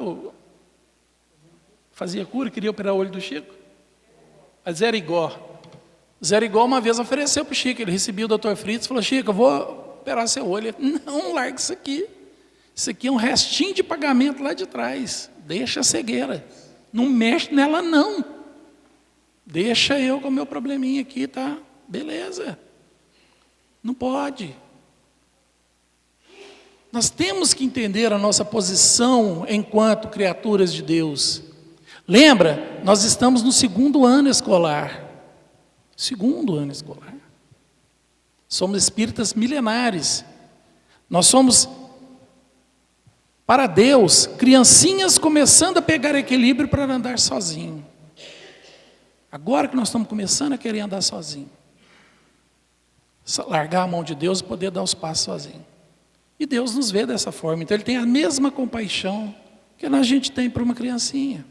Fazia cura, queria operar o olho do Chico? A Zé Rigó. Zé Rigó uma vez ofereceu para o Chico, ele recebia o Dr. Fritz e falou, Chico, eu vou operar seu olho. Ele, não, larga isso aqui. Isso aqui é um restinho de pagamento lá de trás. Deixa a cegueira. Não mexe nela, não. Deixa eu com o meu probleminha aqui, tá? Beleza. Não pode. Nós temos que entender a nossa posição enquanto criaturas de Deus. Lembra? Nós estamos no 2º ano escolar. 2º ano escolar. Somos espíritas milenares. Nós somos, para Deus, criancinhas começando a pegar equilíbrio para andar sozinho. Agora que nós estamos começando a querer andar sozinho. Largar a mão de Deus e poder dar os passos sozinho. E Deus nos vê dessa forma. Então Ele tem a mesma compaixão que a gente tem para uma criancinha.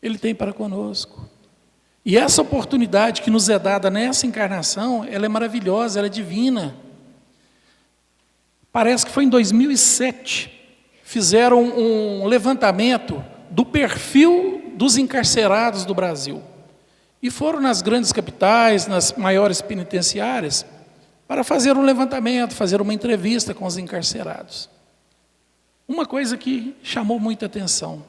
Ele tem para conosco. E essa oportunidade que nos é dada nessa encarnação, ela é maravilhosa, ela é divina. Parece que foi em 2007, fizeram um levantamento do perfil dos encarcerados do Brasil. E foram nas grandes capitais, nas maiores penitenciárias, para fazer um levantamento, fazer uma entrevista com os encarcerados. Uma coisa que chamou muita atenção: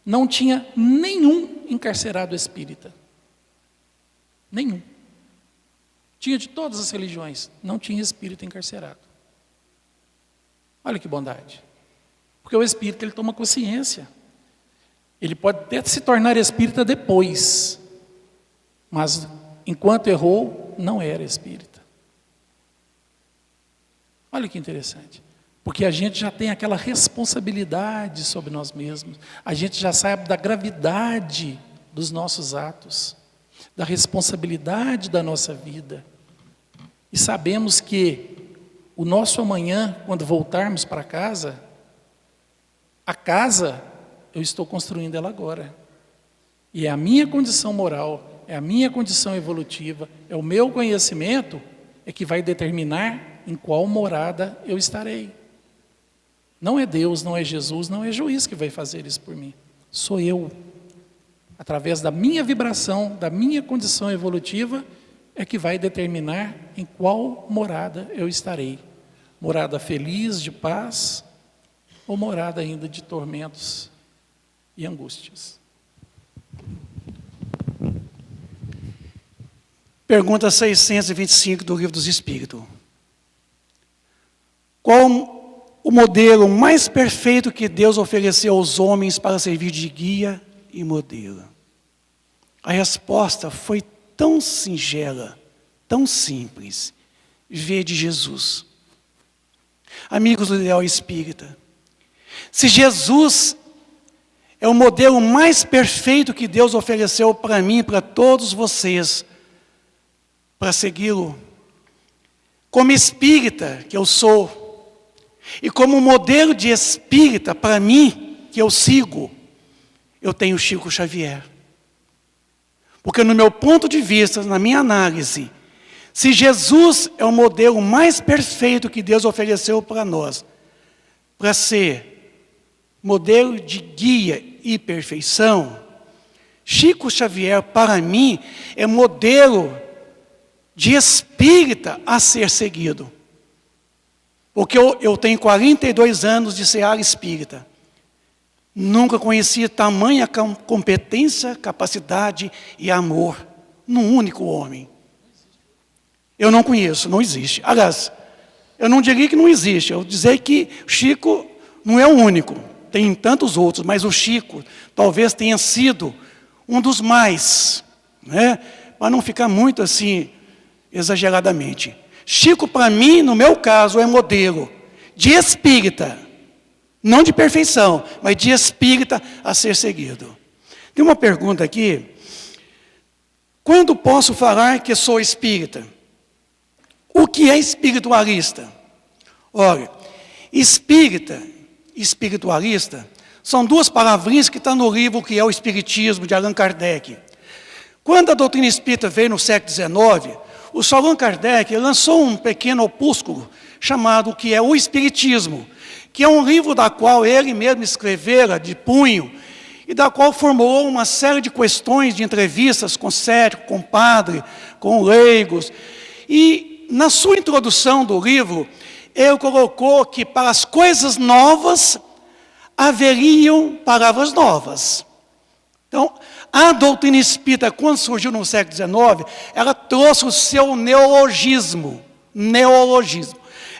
não tinha nenhum encarcerado espírita. Nenhum. Tinha de todas as religiões, não tinha espírita encarcerado. Olha que bondade. Porque o espírita, ele toma consciência. Ele pode até se tornar espírita depois, mas enquanto errou, não era espírita. Olha que interessante. Porque a gente já tem aquela responsabilidade sobre nós mesmos. A gente já sabe da gravidade dos nossos atos, da responsabilidade da nossa vida. E sabemos que o nosso amanhã, quando voltarmos para casa, a casa, eu estou construindo ela agora. E é a minha condição moral, é a minha condição evolutiva, é o meu conhecimento, é que vai determinar em qual morada eu estarei. Não é Deus, não é Jesus, não é juiz que vai fazer isso por mim. Sou eu. Através da minha vibração, da minha condição evolutiva, é que vai determinar em qual morada eu estarei. Morada feliz, de paz, ou morada ainda de tormentos e angústias. Pergunta 625 do Livro dos Espíritos. Qual o modelo mais perfeito que Deus ofereceu aos homens para servir de guia e modelo? A resposta foi tão singela, tão simples: vede Jesus. Amigos do Ideal Espírita, se Jesus é o modelo mais perfeito que Deus ofereceu para mim e para todos vocês, para segui-lo, como espírita que eu sou, e como modelo de espírita para mim, que eu sigo, eu tenho Chico Xavier. Porque no meu ponto de vista, na minha análise, se Jesus é o modelo mais perfeito que Deus ofereceu para nós, para ser modelo de guia e perfeição, Chico Xavier, para mim, é modelo de espírita a ser seguido. Porque eu tenho 42 anos de seara espírita. Nunca conheci tamanha competência, capacidade e amor num único homem. Eu não conheço, não existe. Aliás, eu não diria que não existe, eu dizer que Chico não é o único. Tem tantos outros, mas o Chico talvez tenha sido um dos mais, né? Para não ficar muito assim, exageradamente. Chico, para mim, no meu caso, é modelo de espírita, não de perfeição, mas de espírita a ser seguido. Tem uma pergunta aqui: quando posso falar que sou espírita? O que é espiritualista? Olha, espírita e espiritualista são duas palavrinhas que estão no livro que é o Espiritismo, de Allan Kardec. Quando a doutrina espírita veio no século XIX, o Sr. Allan Kardec lançou um pequeno opúsculo chamado o que é o Espiritismo, que é um livro da qual ele mesmo escrevera de punho e da qual formulou uma série de questões de entrevistas com cético, com padre, com leigos. E na sua introdução do livro, ele colocou que para as coisas novas haveriam palavras novas. Então, a doutrina espírita, quando surgiu no século XIX, ela trouxe o seu neologismo.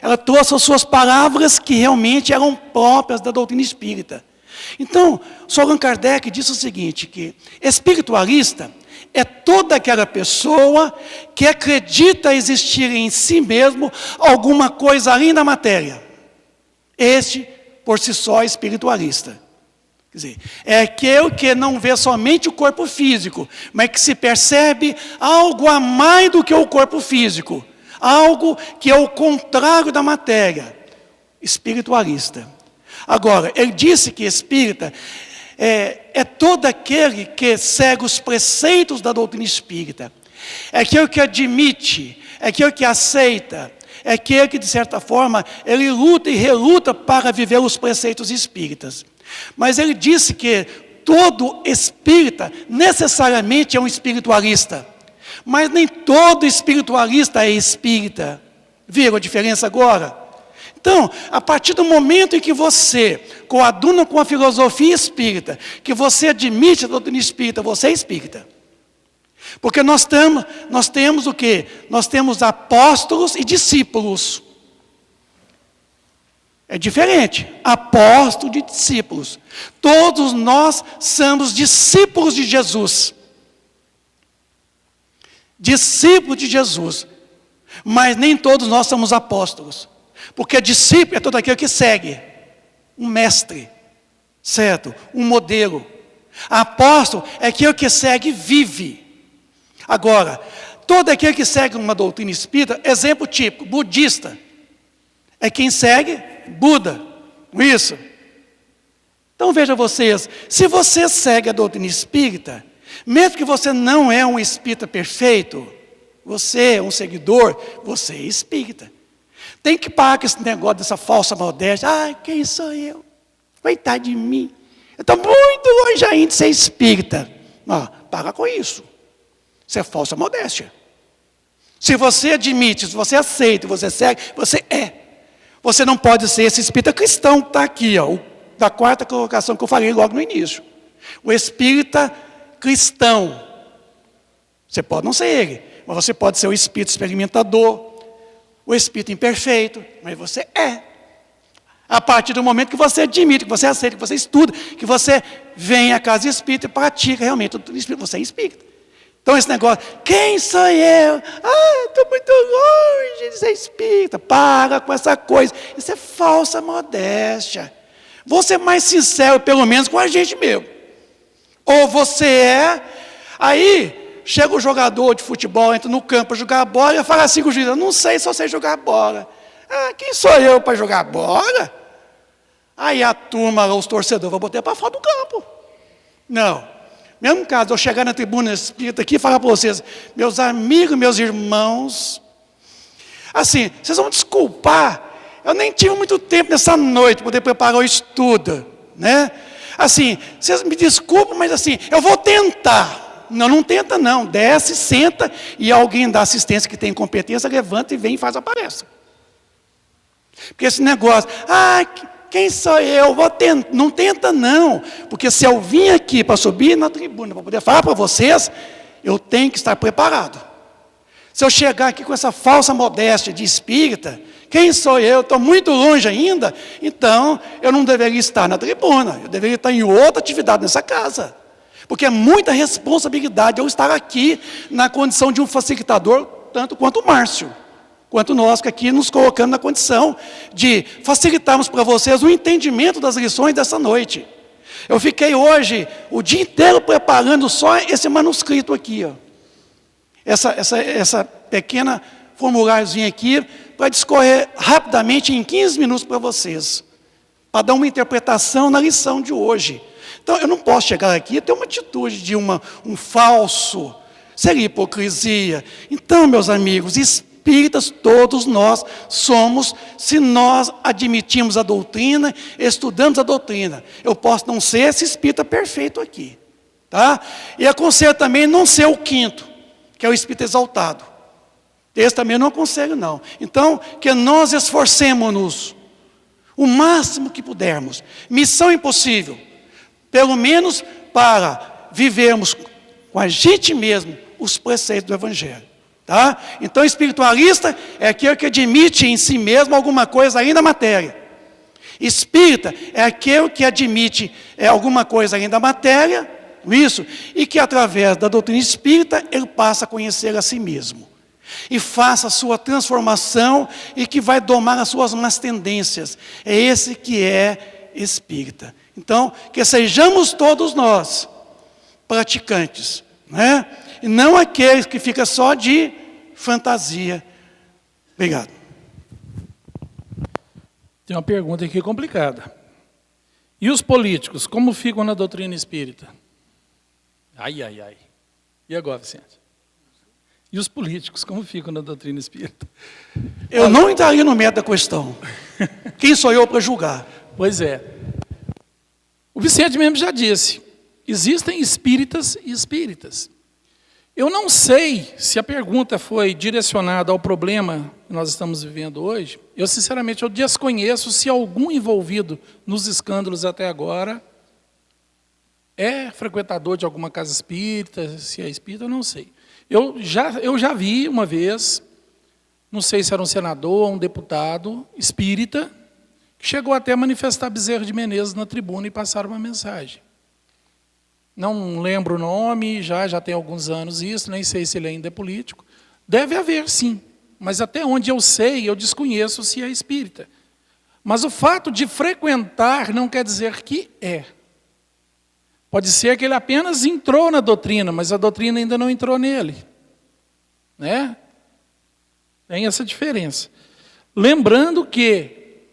Ela trouxe as suas palavras que realmente eram próprias da doutrina espírita. Então, o Allan Kardec disse o seguinte, que espiritualista é toda aquela pessoa que acredita existir em si mesmo alguma coisa além da matéria. Este, por si só, é espiritualista. Quer dizer, é aquele que não vê somente o corpo físico, mas que se percebe algo a mais do que o corpo físico, algo que é o contrário da matéria, espiritualista. Agora, ele disse que espírita é todo aquele que segue os preceitos da doutrina espírita, é aquele que admite, é aquele que aceita, é aquele que, de certa forma, ele luta e reluta para viver os preceitos espíritas. Mas ele disse que todo espírita necessariamente é um espiritualista. Mas nem todo espiritualista é espírita. Viram a diferença agora? Então, a partir do momento em que você coaduna com a filosofia espírita, que você admite a doutrina espírita, você é espírita. Porque nós temos o quê? Nós temos apóstolos e discípulos. É diferente, apóstolo e discípulos. Todos nós somos discípulos de Jesus. Discípulos de Jesus. Mas nem todos nós somos apóstolos. Porque discípulo é todo aquele que segue um mestre, certo? Um modelo. Apóstolo é aquele que segue e vive. Agora, todo aquele que segue uma doutrina espírita, exemplo típico, budista, é quem segue Buda, não é isso? Então veja vocês, se você segue a doutrina espírita, mesmo que você não é um espírita perfeito, você é um seguidor, você é espírita. Tem que parar com esse negócio dessa falsa modéstia. Ah, quem sou eu? Coitado de mim. Eu estou muito longe ainda de ser espírita. Não, para com isso. Isso é falsa modéstia. Se você admite, se você aceita, você segue, você é. Você não pode ser esse espírita cristão que está aqui, ó, da quarta colocação que eu falei logo no início. O espírita cristão. Você pode não ser ele, mas você pode ser o espírito experimentador, o espírito imperfeito, mas você é. A partir do momento que você admite, que você aceita, que você estuda, que você vem à casa espírita e pratica realmente o espírito, você é espírita. Então esse negócio, quem sou eu? Ah, estou muito longe de ser espírita. Para com essa coisa. Isso é falsa modéstia. Vou ser mais sincero, pelo menos, com a gente mesmo. Ou você é, aí chega o jogador de futebol, entra no campo para jogar bola e fala assim com o juiz, eu não sei se eu sei jogar bola. Ah, quem sou eu para jogar bola? Aí a turma, os torcedores, vão botar para fora do campo. Não. Mesmo caso, eu chegar na tribuna espírita aqui e falar para vocês, meus amigos, meus irmãos, assim, vocês vão desculpar, eu nem tive muito tempo nessa noite para poder preparar o estudo, né? Assim, vocês me desculpem, mas assim, eu vou tentar. Não tenta não, desce, senta, e alguém da assistência que tem competência, levanta e vem e faz a palestra. Porque esse negócio, quem sou eu? Vou tentar. Não tenta não, porque se eu vim aqui para subir na tribuna, para poder falar para vocês, eu tenho que estar preparado. Se eu chegar aqui com essa falsa modéstia de espírita, quem sou eu? Estou muito longe ainda, então eu não deveria estar na tribuna, eu deveria estar em outra atividade nessa casa. Porque é muita responsabilidade eu estar aqui na condição de um facilitador, tanto quanto o Márcio. Quanto nós que aqui nos colocamos na condição de facilitarmos para vocês o entendimento das lições dessa noite. Eu fiquei hoje o dia inteiro preparando só esse manuscrito aqui, ó. Essa pequena formuláriozinha aqui, para discorrer rapidamente em 15 minutos para vocês, para dar uma interpretação na lição de hoje. Então, eu não posso chegar aqui e ter uma atitude de um falso, seria hipocrisia. Então, meus amigos, espíritas, todos nós somos, se nós admitimos a doutrina, estudamos a doutrina. Eu posso não ser esse espírita perfeito aqui, tá? E aconselho também não ser o quinto, que é o espírito exaltado. Esse também não aconselho não. Então, que nós esforcemos-nos o máximo que pudermos. Missão impossível, pelo menos para vivermos com a gente mesmo os preceitos do Evangelho. Tá? Então, espiritualista é aquele que admite em si mesmo alguma coisa ainda matéria. Espírita é aquele que admite alguma coisa ainda matéria, isso, e que através da doutrina espírita ele passa a conhecer a si mesmo. E faça a sua transformação e que vai domar as suas más tendências. É esse que é espírita. Então, que sejamos todos nós praticantes, né? E não aqueles que ficam só de fantasia. Obrigado. Tem uma pergunta aqui complicada. E os políticos, como ficam na doutrina espírita? Ai. E agora, Vicente? E os políticos, como ficam na doutrina espírita? Eu não entraria no mérito da questão. Quem sou eu para julgar? Pois é. O Vicente mesmo já disse. existem espíritas e espíritas. Eu não sei se a pergunta foi direcionada ao problema que nós estamos vivendo hoje. Eu, sinceramente, eu desconheço se algum envolvido nos escândalos até agora é frequentador de alguma casa espírita, se é espírita, eu não sei. Eu já vi uma vez, não sei se era um senador ou um deputado espírita, que chegou até a manifestar Bezerra de Menezes na tribuna e passar uma mensagem. Não lembro o nome, já tem alguns anos isso, nem sei se ele ainda é político. Deve haver, sim, mas até onde eu sei, eu desconheço se é espírita. Mas o fato de frequentar não quer dizer que é. Pode ser que ele apenas entrou na doutrina, mas a doutrina ainda não entrou nele. Né? Tem essa diferença. Lembrando que,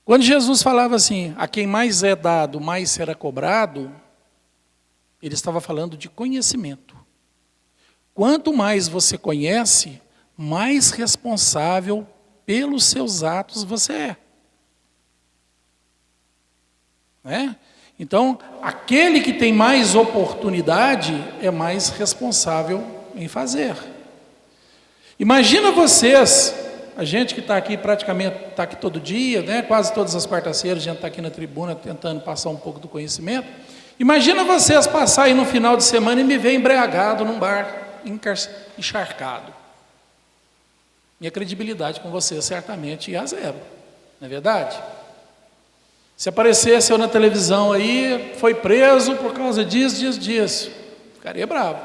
quando Jesus falava assim, a quem mais é dado, mais será cobrado, ele estava falando de conhecimento. Quanto mais você conhece, mais responsável pelos seus atos você é. Né? Então, aquele que tem mais oportunidade é mais responsável em fazer. Imagina vocês, a gente que está aqui praticamente, está aqui todo dia, né? Quase todas as quartas-feiras a gente está aqui na tribuna tentando passar um pouco do conhecimento. Imagina vocês passarem no final de semana e me ver embriagado num bar, encharcado. Minha credibilidade com vocês certamente ia a zero, não é verdade? Se aparecesse eu na televisão aí, foi preso por causa disso, ficaria bravo.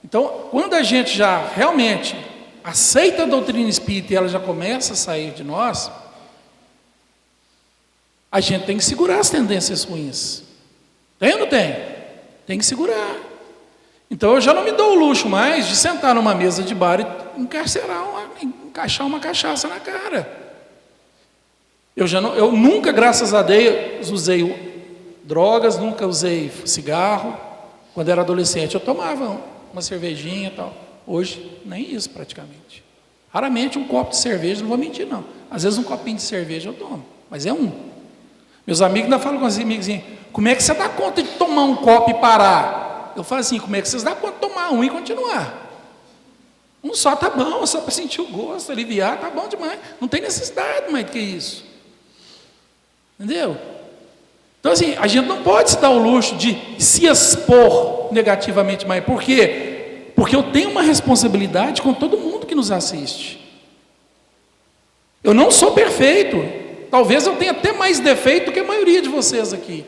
Então, quando a gente já realmente aceita a doutrina espírita e ela já começa a sair de nós, a gente tem que segurar as tendências ruins. Tem ou não tem? Tem que segurar. Então eu já não me dou o luxo mais de sentar numa mesa de bar e encaixar uma cachaça na cara. Eu nunca, graças a Deus, usei drogas, nunca usei cigarro. Quando era adolescente eu tomava uma cervejinha e tal. Hoje, nem isso praticamente. Raramente um copo de cerveja, não vou mentir não. Às vezes um copinho de cerveja eu tomo, mas é um. Meus amigos ainda falam com os amigos assim, como é que você dá conta de tomar um copo e parar? Eu falo assim, como é que vocês dão conta de tomar um e continuar? Um só tá bom, só para sentir o gosto, aliviar, tá bom demais. Não tem necessidade mais do que isso. Entendeu? Então assim, a gente não pode se dar o luxo de se expor negativamente mais. Por quê? Porque eu tenho uma responsabilidade com todo mundo que nos assiste. Eu não sou perfeito. Talvez eu tenha até mais defeito que a maioria de vocês aqui.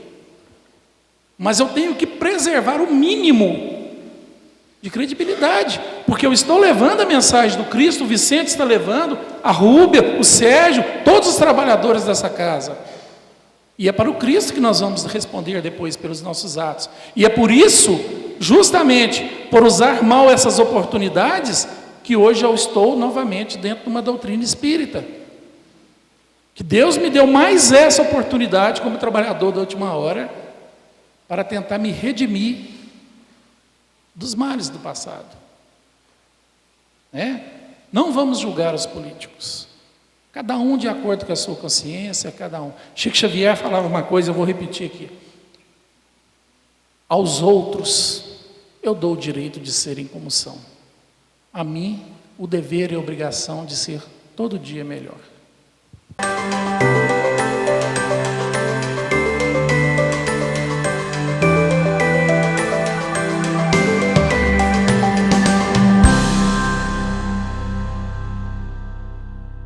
Mas eu tenho que preservar o mínimo de credibilidade. Porque eu estou levando a mensagem do Cristo, o Vicente está levando, a Rúbia, o Sérgio, todos os trabalhadores dessa casa. E é para o Cristo que nós vamos responder depois pelos nossos atos. E é por isso, justamente por usar mal essas oportunidades, que hoje eu estou novamente dentro de uma doutrina espírita. Que Deus me deu mais essa oportunidade como trabalhador da última hora para tentar me redimir dos males do passado. Não vamos julgar os políticos. Cada um de acordo com a sua consciência, cada um. Chico Xavier falava uma coisa, eu vou repetir aqui. Aos outros, eu dou o direito de serem como são. A mim, o dever e a obrigação de ser todo dia melhor.